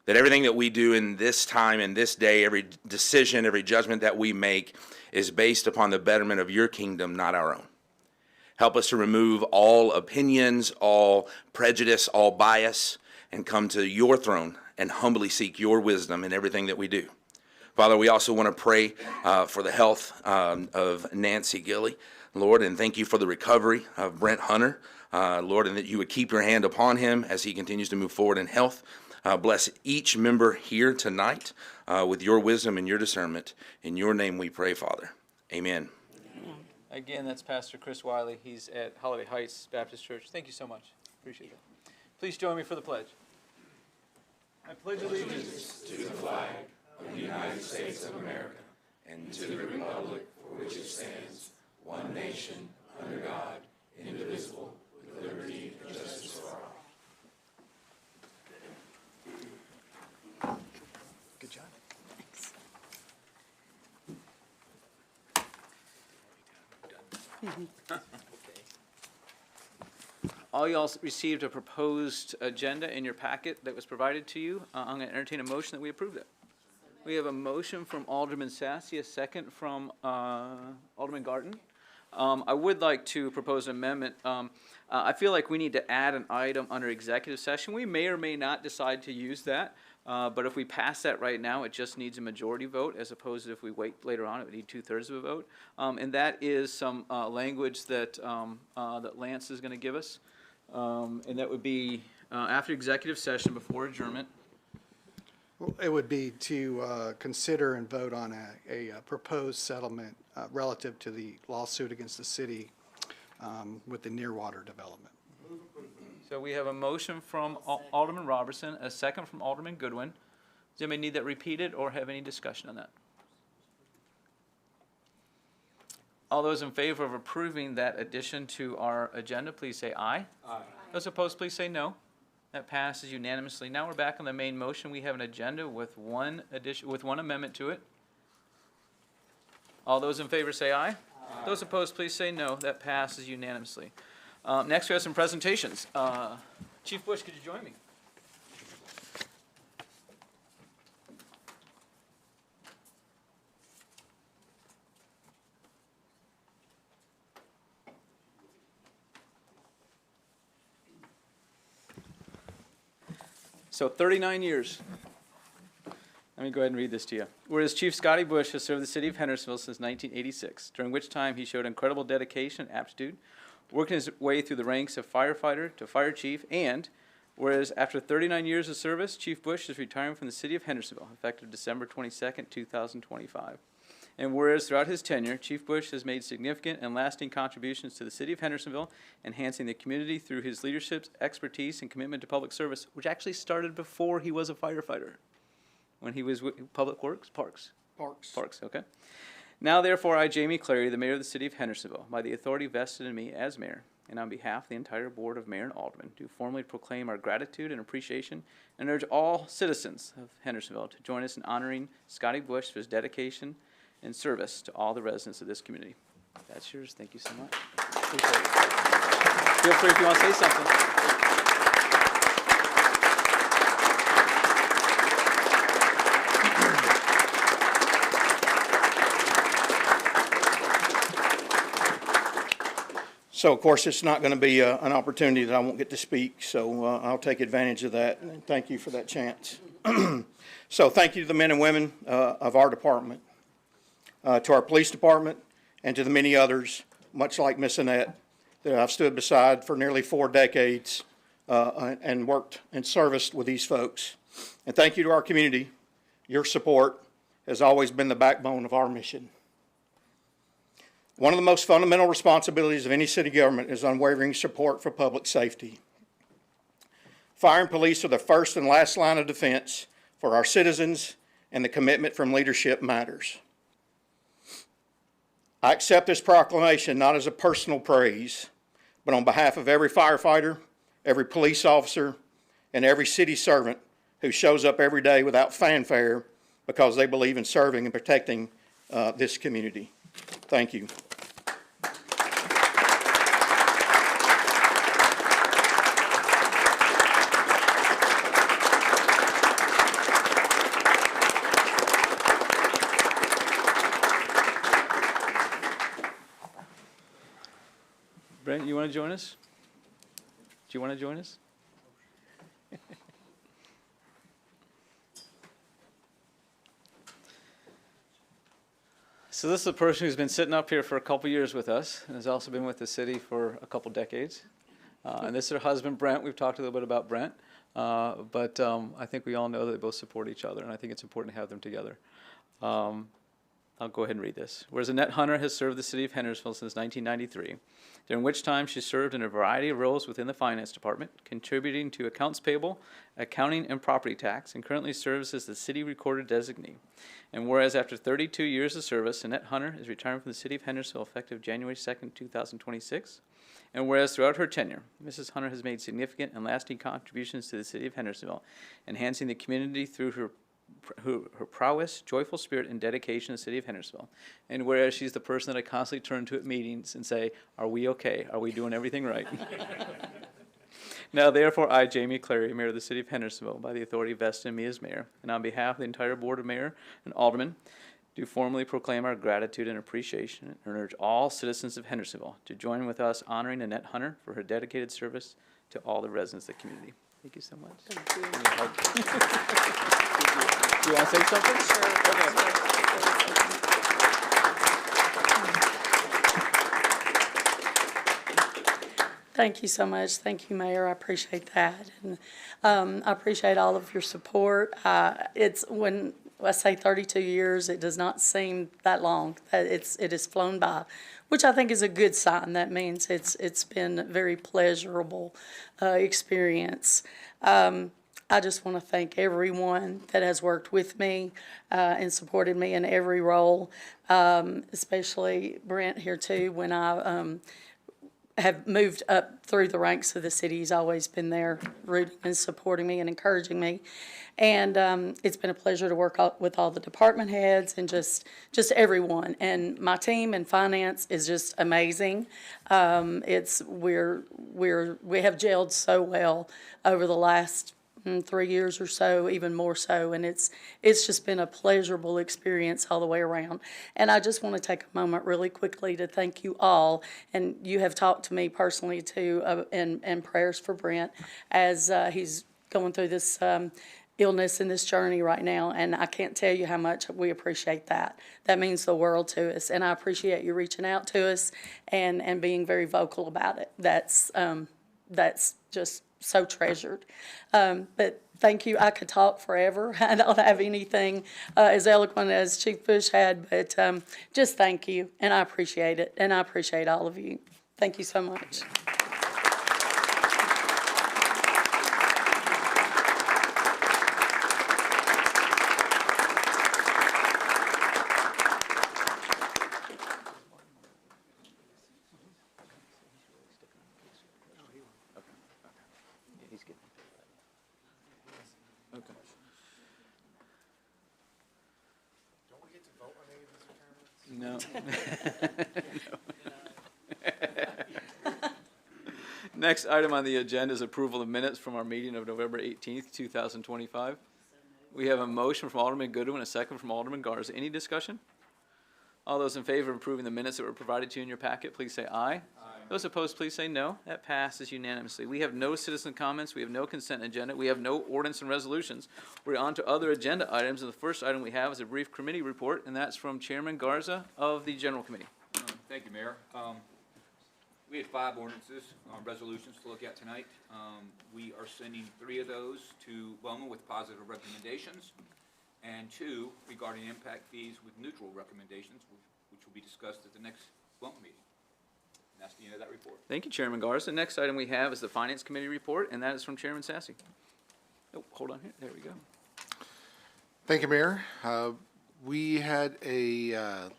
that everything that we do in this time, in this day, every decision, every judgment that we make is based upon the betterment of your kingdom, not our own. Help us to remove all opinions, all prejudice, all bias, and come to your throne and humbly seek your wisdom in everything that we do. Father, we also want to pray for the health of Nancy Gilly, Lord, and thank you for the recovery of Brent Hunter, Lord, and that you would keep your hand upon him as he continues to move forward in health. Bless each member here tonight with your wisdom and your discernment. In your name we pray, Father. Amen. Again, that's Pastor Chris Wiley. He's at Holiday Heights Baptist Church. Thank you so much. Appreciate that. Please join me for the pledge. I pledge allegiance to the flag of the United States of America and to the republic for which it stands, one nation, under God, indivisible, with liberty and justice for all. Good job. Thanks. All y'all received a proposed agenda in your packet that was provided to you. I'm going to entertain a motion that we approve that. We have a motion from Alderman Sassy, a second from Alderman Garten. I would like to propose an amendment. I feel like we need to add an item under executive session. We may or may not decide to use that, but if we pass that right now, it just needs a majority vote, as opposed to if we wait later on, it would need 2/3 of a vote. And that is some language that, that Lance is going to give us. And that would be after executive session before adjournment. Well, it would be to consider and vote on a proposed settlement relative to the lawsuit against the city with the Nearwater development. So we have a motion from Alderman Robertson, a second from Alderman Goodwin. Does anybody need that repeated or have any discussion on that? All those in favor of approving that addition to our agenda, please say aye. Aye. Those opposed, please say no. That passes unanimously. Now we're back on the main motion. We have an agenda with one amendment to it. All those in favor say aye. Aye. Those opposed, please say no. That passes unanimously. Next, we have some presentations. Chief Bush, could you join me? So 39 years. Let me go ahead and read this to you. Whereas Chief Scotty Bush has served the city of Hendersonville since 1986, during which time he showed incredible dedication and aptitude, working his way through the ranks of firefighter to fire chief, and whereas after 39 years of service, Chief Bush is retiring from the city of Hendersonville, effective December 22nd, 2025. And whereas throughout his tenure, Chief Bush has made significant and lasting contributions to the city of Hendersonville, enhancing the community through his leadership, expertise, and commitment to public service, which actually started before he was a firefighter, when he was with Public Works? Parks, okay. Now, therefore, I, Jamie Clary, the mayor of the city of Hendersonville, by the authority vested in me as mayor, and on behalf of the entire board of mayor and aldermen, do formally proclaim our gratitude and appreciation, and urge all citizens of Hendersonville to join us in honoring Scotty Bush for his dedication and service to all the residents of this community. That's yours. Thank you so much. Appreciate it. Feel free if you want to say something. So, of course, it's not going to be an opportunity that I won't get to speak, so I'll take advantage of that, and thank you for that chance. So thank you to the men and women of our department, to our police department, and to the many others, much like Miss Annette, that I've stood beside for nearly 4 decades and worked and serviced with these folks. And thank you to our community. Your support has always been the backbone of our mission. One of the most fundamental responsibilities of any city government is unwavering support for public safety. Fire and police are the first and last line of defense for our citizens, and the commitment from leadership matters. I accept this proclamation not as a personal praise, but on behalf of every firefighter, every police officer, and every city servant who shows up every day without fanfare because they believe in serving and protecting this community. Thank you. Brent, you want to join us? Do you want to join us? So this is a person who's been sitting up here for a couple years with us and has also been with the city for a couple decades. And this is her husband, Brent. We've talked a little bit about Brent. But I think we all know that they both support each other, and I think it's important to have them together. I'll go ahead and read this. Whereas Annette Hunter has served the city of Hendersonville since 1993, during which time she served in a variety of roles within the finance department, contributing to accounts payable, accounting, and property tax, and currently serves as the city recorder designee. And whereas after 32 years of service, Annette Hunter is retiring from the city of Hendersonville effective January 2nd, 2026. And whereas throughout her tenure, Mrs. Hunter has made significant and lasting contributions to the city of Hendersonville, enhancing the community through her prowess, joyful spirit, and dedication to the city of Hendersonville. And whereas she's the person that I constantly turn to at meetings and say, are we okay? Are we doing everything right? Now, therefore, I, Jamie Clary, Mayor of the City of Hendersonville, by the authority vested in me as mayor, and on behalf of the entire Board of Mayor and Aldermen, do formally proclaim our gratitude and appreciation and urge all citizens of Hendersonville to join with us honoring Annette Hunter for her dedicated service to all the residents of the community. Thank you so much. Thank you. Do you want to say something? Sure. Thank you so much. Thank you, Mayor. I appreciate that. And I appreciate all of your support. It's when I say 32 years, it does not seem that long. It has flown by, which I think is a good sign. That means it's been a very pleasurable experience. I just want to thank everyone that has worked with me and supported me in every role, especially Brent here too. When I have moved up through the ranks of the city, he's always been there rooting and supporting me and encouraging me. And it's been a pleasure to work with all the department heads and just everyone. And my team in finance is just amazing. We have gelled so well over the last 3 years or so, even more so, and it's just been a pleasurable experience all the way around. And I just want to take a moment really quickly to thank you all, and you have talked to me personally too, and prayers for Brent as he's going through this illness and this journey right now, and I can't tell you how much we appreciate that. That means the world to us, and I appreciate you reaching out to us and being very vocal about it. That's just so treasured. But thank you. I could talk forever. I don't have anything as eloquent as Chief Bush had, but just thank you, and I appreciate it, and I appreciate all of you. Thank you so much. No. Next item on the agenda is approval of minutes from our meeting of November 18th, 2025. We have a motion from Alderman Goodwin, a second from Alderman Garza. Any discussion? All those in favor of approving the minutes that were provided to you in your packet, please say aye. Aye. Those opposed, please say no. That passes unanimously. We have no citizen comments. We have no consent agenda. We have no ordinance and resolutions. We're on to other agenda items, and the first item we have is a brief committee report, and that's from Chairman Garza of the General Committee. Thank you, Mayor. We had 5 ordinances, resolutions to look at tonight. We are sending 3 of those to Bowman with positive recommendations, and 2 regarding impact fees with neutral recommendations, which will be discussed at the next Bowman meeting. And that's the end of that report. Thank you, Chairman Garza. The next item we have is the Finance Committee report, and that is from Chairman Sassy. Oh, hold on here. There we go. Thank you, Mayor. We had a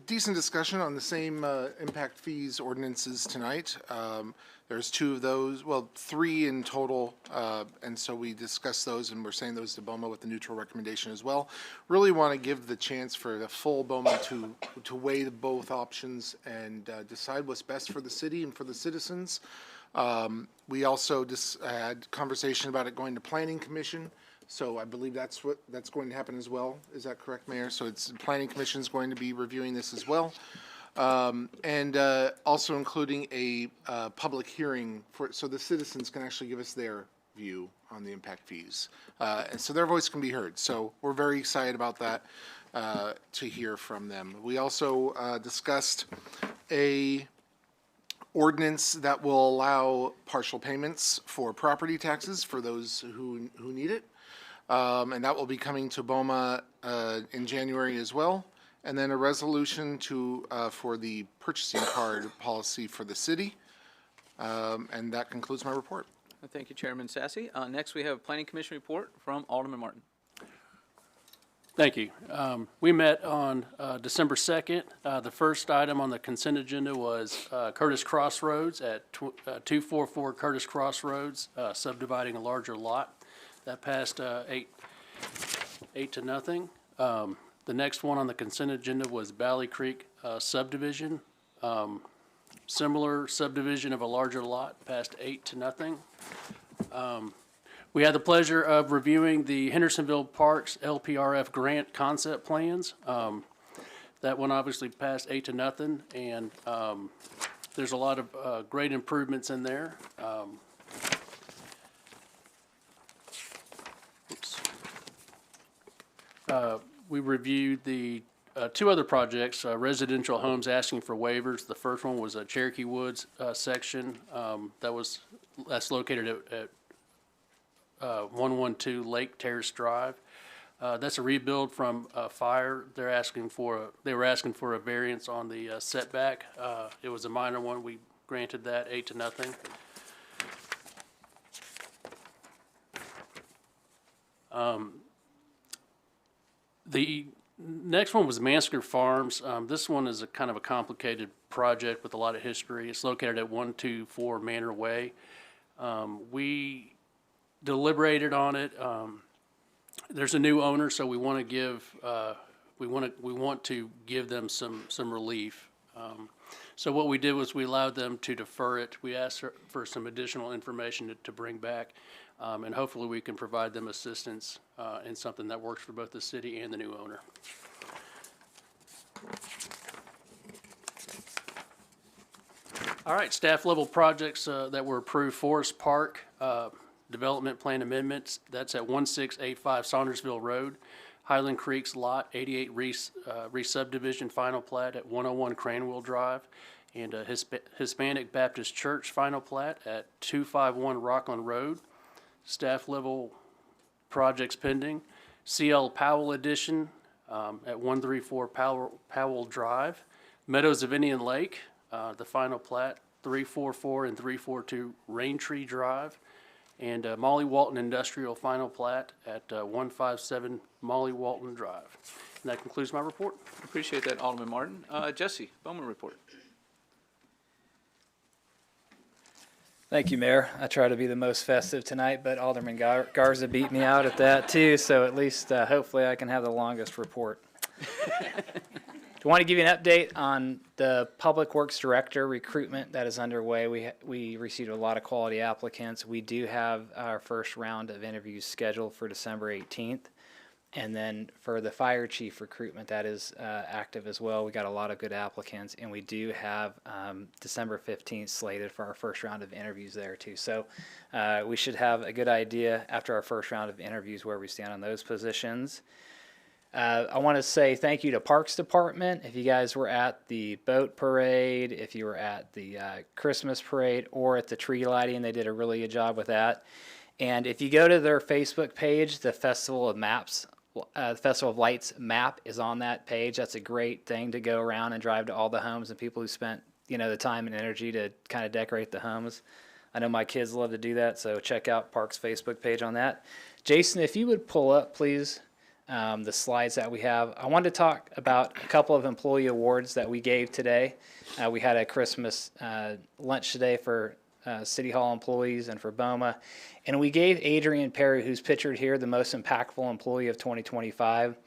decent discussion on the same impact fees ordinances tonight. There's 2 of those, well, 3 in total, and so we discussed those, and we're saying those to BOMA with the neutral recommendation as well. Really want to give the chance for the full BOMA to weigh both options and decide what's best for the city and for the citizens. We also just had conversation about it going to Planning Commission. So I believe that's going to happen as well. Is that correct, Mayor? So it's Planning Commission is going to be reviewing this as well. And also including a public hearing so the citizens can actually give us their view on the impact fees. And so their voice can be heard. So we're very excited about that, to hear from them. We also discussed a ordinance that will allow partial payments for property taxes for those who need it. And that will be coming to BOMA in January as well. And then a resolution for the purchasing card policy for the city. And that concludes my report. Thank you, Chairman Sassy. Next, we have a Planning Commission report from Alderman Martin. Thank you. We met on December 2nd. The first item on the consent agenda was Curtis Crossroads at 244 Curtis Crossroads, subdividing a larger lot. That passed 8 to nothing. The next one on the consent agenda was Valley Creek subdivision. Similar subdivision of a larger lot, passed 8 to nothing. We had the pleasure of reviewing the Hendersonville Parks LPRF grant concept plans. That one obviously passed 8 to nothing, and there's a lot of great improvements in there. We reviewed the two other projects, residential homes asking for waivers. The first one was a Cherokee Woods section that's located at 112 Lake Terrace Drive. That's a rebuild from fire. They were asking for a variance on the setback. It was a minor one. We granted that 8 to nothing. The next one was Mansker Farms. This one is a kind of a complicated project with a lot of history. It's located at 124 Manor Way. We deliberated on it. There's a new owner, so we want to give them some relief. So what we did was we allowed them to defer it. We asked for some additional information to bring back, and hopefully we can provide them assistance in something that works for both the city and the new owner. All right, staff level projects that were approved: Forest Park Development Plan Amendments. That's at 1685 Saundersville Road. Highland Creek's Lot 88 re-subdivision final plat at 101 Cranwell Drive. And Hispanic Baptist Church final plat at 251 Rockland Road. Staff level projects pending. CL Powell Edition at 134 Powell Drive. Meadows of Indian Lake, the final plat, 344 and 342 Raintree Drive. And Molly Walton Industrial final plat at 157 Molly Walton Drive. And that concludes my report. Appreciate that, Alderman Martin. Jesse, Bowman report. Thank you, Mayor. I try to be the most festive tonight, but Alderman Garza beat me out at that too, so at least hopefully I can have the longest report. I want to give you an update on the Public Works Director recruitment that is underway. We received a lot of quality applicants. We do have our first round of interviews scheduled for December 18th. And then for the fire chief recruitment, that is active as well. We got a lot of good applicants, and we do have December 15th slated for our first round of interviews there too. So we should have a good idea after our first round of interviews where we stand on those positions. I want to say thank you to Parks Department. If you guys were at the boat parade, if you were at the Christmas parade, or at the tree lighting, they did a really good job with that. And if you go to their Facebook page, the Festival of Lights map is on that page. That's a great thing to go around and drive to all the homes and people who spent, the time and energy to kind of decorate the homes. I know my kids love to do that, so check out Parks' Facebook page on that. Jason, if you would pull up, please, the slides that we have. I wanted to talk about a couple of employee awards that we gave today. We had a Christmas lunch today for City Hall employees and for BOMA. And we gave Adrian Perry, who's pictured here, the most impactful employee of 2025.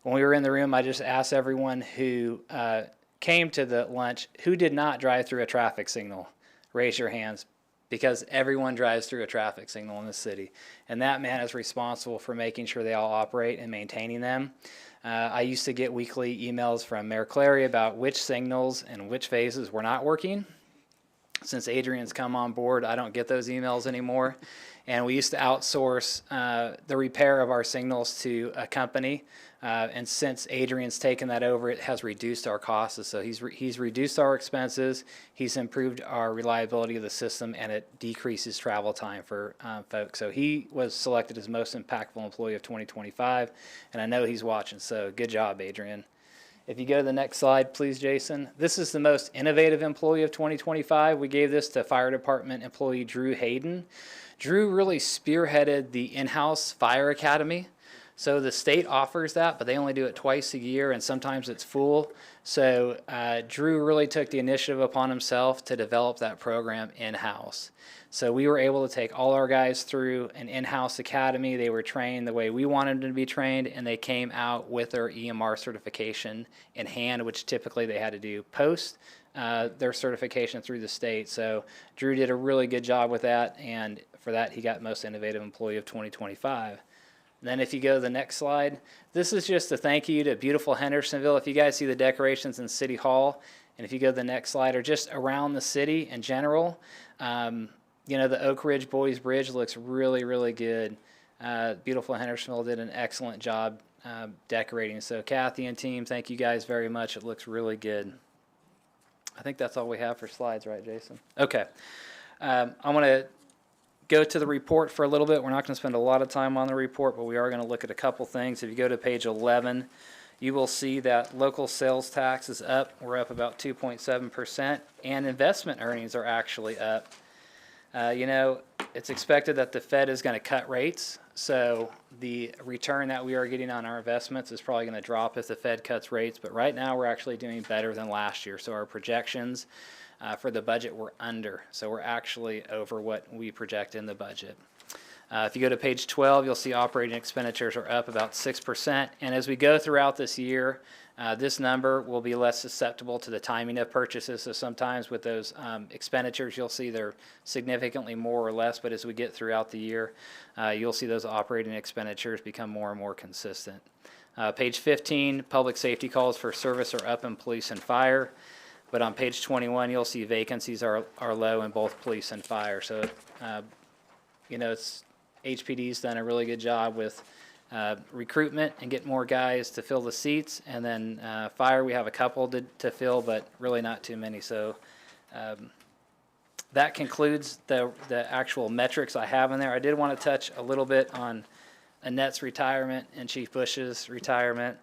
When we were in the room, I just asked everyone who came to the lunch, who did not drive through a traffic signal? Raise your hands, because everyone drives through a traffic signal in the city. And that man is responsible for making sure they all operate and maintaining them. I used to get weekly emails from Mayor Clary about which signals and which phases were not working. Since Adrian's come on board, I don't get those emails anymore. And we used to outsource the repair of our signals to a company. And since Adrian's taken that over, it has reduced our costs. So he's reduced our expenses, he's improved our reliability of the system, and it decreases travel time for folks. So he was selected as most impactful employee of 2025, and I know he's watching. So good job, Adrian. If you go to the next slide, please, Jason. This is the most innovative employee of 2025. We gave this to Fire Department employee Drew Hayden. Drew really spearheaded the in-house fire academy. So the state offers that, but they only do it twice a year, and sometimes it's full. So Drew really took the initiative upon himself to develop that program in-house. So we were able to take all our guys through an in-house academy. They were trained the way we wanted them to be trained, and they came out with their EMR certification in hand, which typically they had to do post their certification through the state. So Drew did a really good job with that, and for that he got Most Innovative Employee of 2025. Then if you go to the next slide, this is just a thank you to beautiful Hendersonville. If you guys see the decorations in City Hall, and if you go to the next slide, or just around the city in general, you know, the Oak Ridge Boys Bridge looks really, really good. Beautiful Hendersonville did an excellent job decorating. So Kathy and team, thank you guys very much. It looks really good. I think that's all we have for slides, right, Jason? Okay. I want to go to the report for a little bit. We're not going to spend a lot of time on the report, but we are going to look at a couple things. If you go to page 11, you will see that local sales tax is up. We're up about 2.7%, and investment earnings are actually up. You know, it's expected that the Fed is going to cut rates, so the return that we are getting on our investments is probably going to drop if the Fed cuts rates, but right now we're actually doing better than last year. So our projections for the budget were under, so we're actually over what we project in the budget. If you go to page 12, you'll see operating expenditures are up about 6%, and as we go throughout this year, this number will be less susceptible to the timing of purchases. So sometimes with those expenditures, you'll see they're significantly more or less, but as we get throughout the year, you'll see those operating expenditures become more and more consistent. Page 15, public safety calls for service are up in police and fire, but on page 21, you'll see vacancies are low in both police and fire. So, you know, HPD's done a really good job with recruitment and get more guys to fill the seats, and then fire, we have a couple to fill, but really not too many. So that concludes the actual metrics I have in there. I did want to touch a little bit on Annette's retirement and Chief Bush's retirement.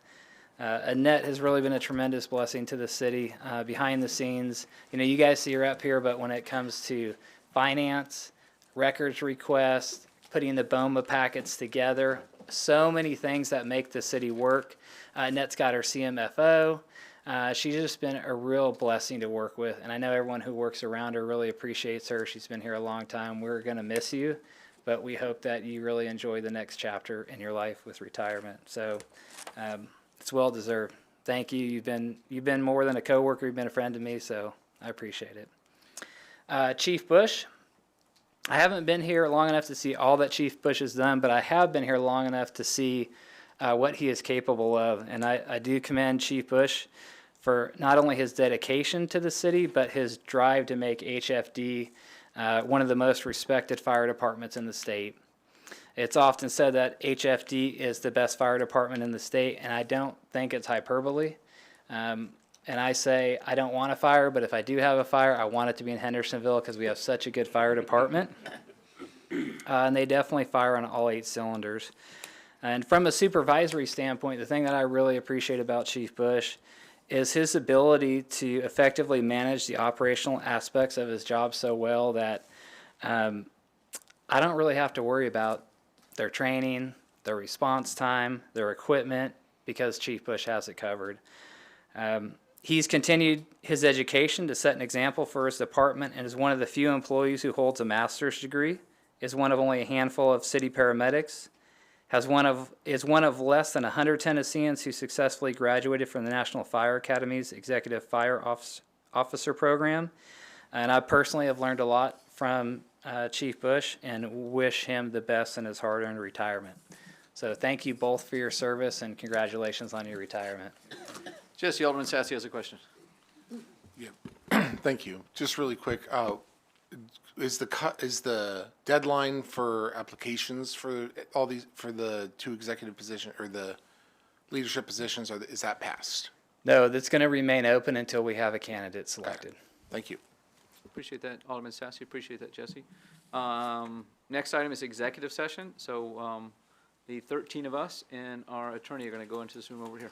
Annette has really been a tremendous blessing to the city behind the scenes. You know, you guys see her up here, but when it comes to finance, records requests, putting the BOMA packets together, so many things that make the city work. Annette's got her CMFO. She's just been a real blessing to work with, and I know everyone who works around her really appreciates her. She's been here a long time. We're going to miss you, but we hope that you really enjoy the next chapter in your life with retirement. So it's well deserved. Thank you. You've been more than a coworker. You've been a friend to me, so I appreciate it. Chief Bush. I haven't been here long enough to see all that Chief Bush has done, but I have been here long enough to see what he is capable of. And I do commend Chief Bush for not only his dedication to the city, but his drive to make HFD one of the most respected fire departments in the state. It's often said that HFD is the best fire department in the state, and I don't think it's hyperbole. And I say, I don't want a fire, but if I do have a fire, I want it to be in Hendersonville because we have such a good fire department. And they definitely fire on all 8 cylinders. And from a supervisory standpoint, the thing that I really appreciate about Chief Bush is his ability to effectively manage the operational aspects of his job so well that I don't really have to worry about their training, their response time, their equipment, because Chief Bush has it covered. He's continued his education to set an example for his department and is one of the few employees who holds a master's degree, is one of only a handful of city paramedics, is one of less than 100 Tennesseans who successfully graduated from the National Fire Academy's Executive Fire Officer Program. And I personally have learned a lot from Chief Bush and wish him the best in his hard-earned retirement. So thank you both for your service and congratulations on your retirement. Jesse, Alderman Sassy has a question. Thank you. Just really quick, is the deadline for applications for all these, for the two executive position or the leadership positions, or is that passed? No, that's going to remain open until we have a candidate selected. Thank you. Appreciate that, Alderman Sassy. Appreciate that, Jesse. Next item is executive session. So the 13 of us and our attorney are going to go into this room over here.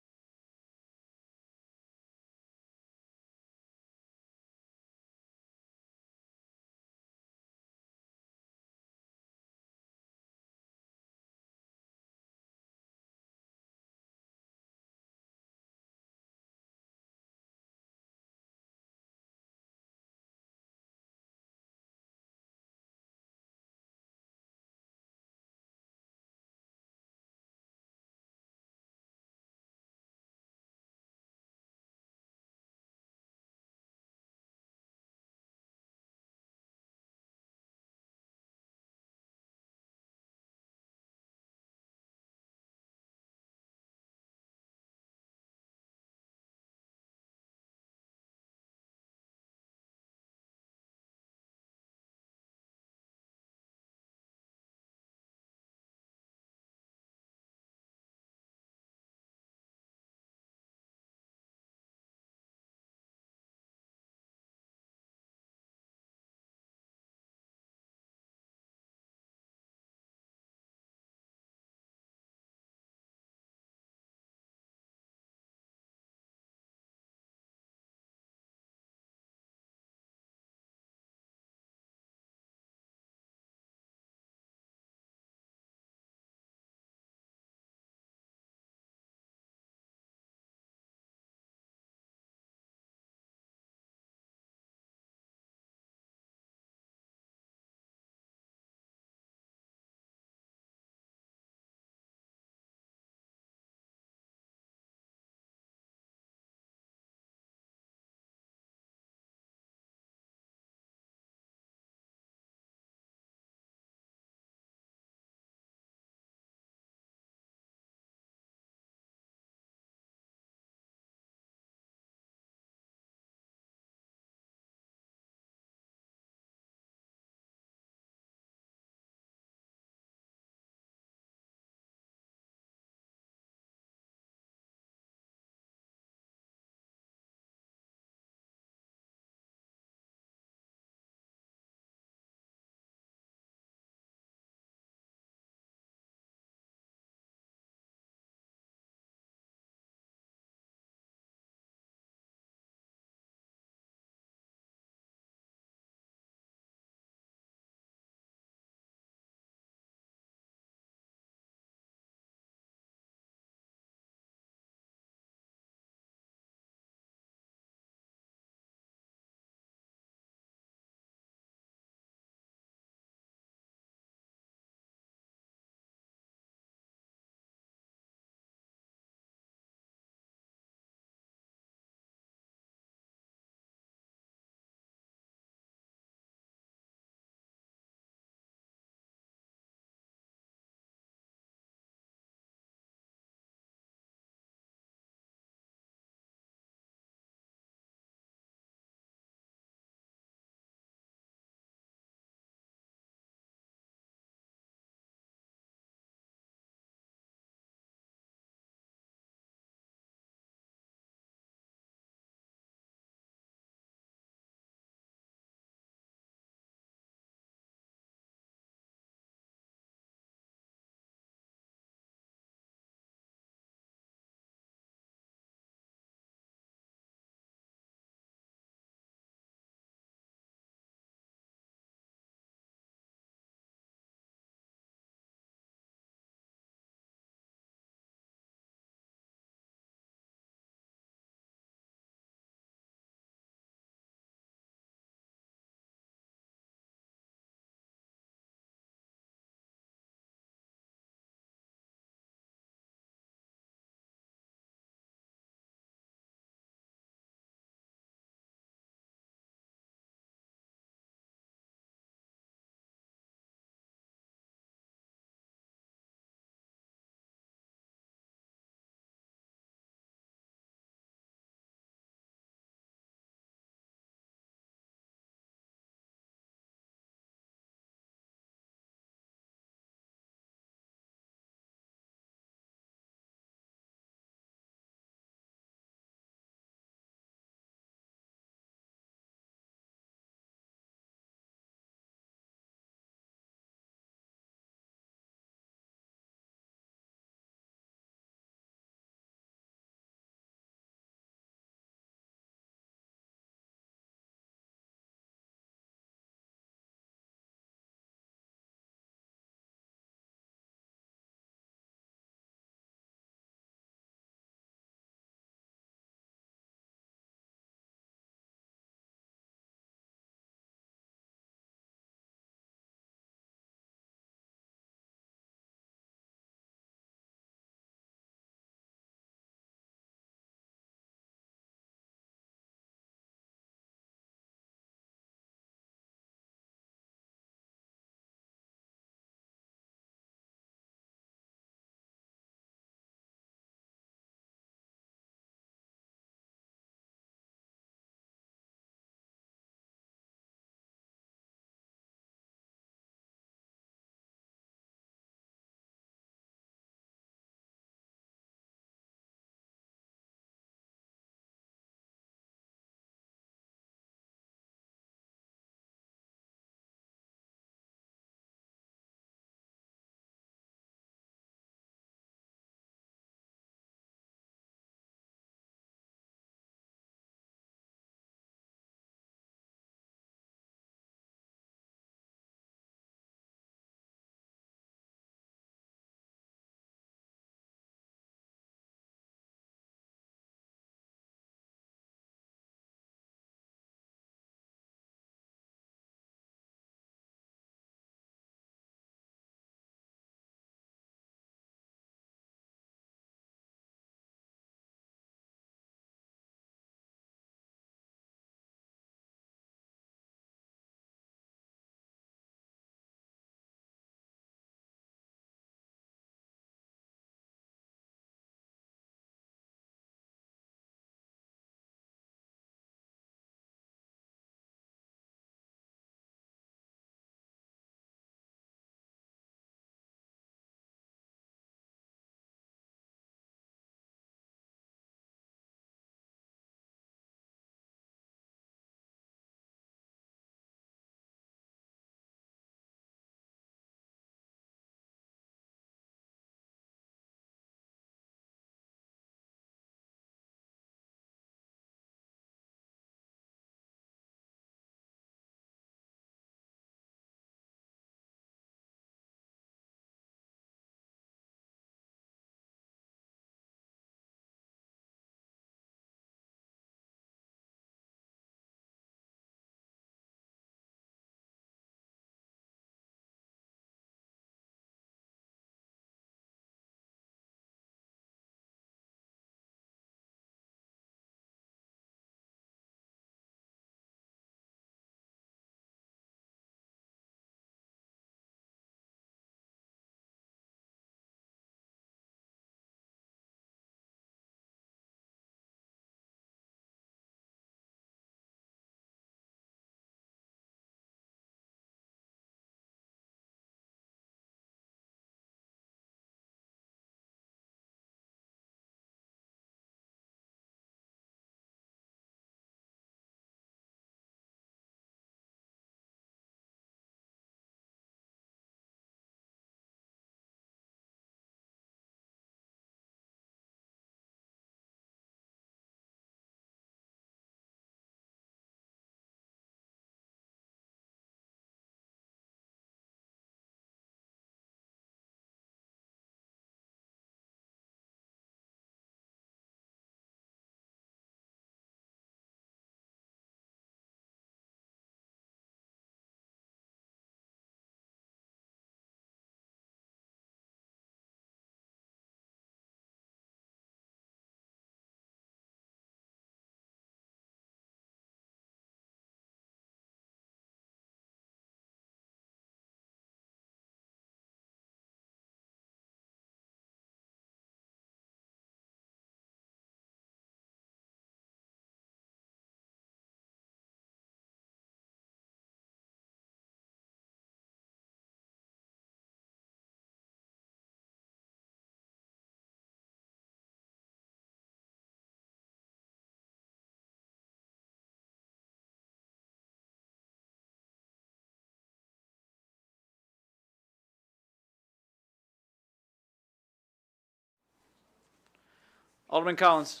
Alderman Collins.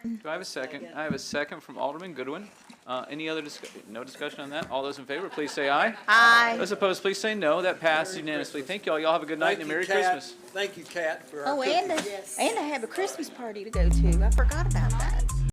Do I have a second? I have a second from Alderman Goodwin. Any other no discussion on that? All those in favor, please say aye. Aye. Those opposed, please say no. That passed unanimously. Thank you all. Y'all have a good night and a Merry Christmas. Thank you, Kat, for our Oh, cookies. and I have a Christmas party to go to. I forgot about that.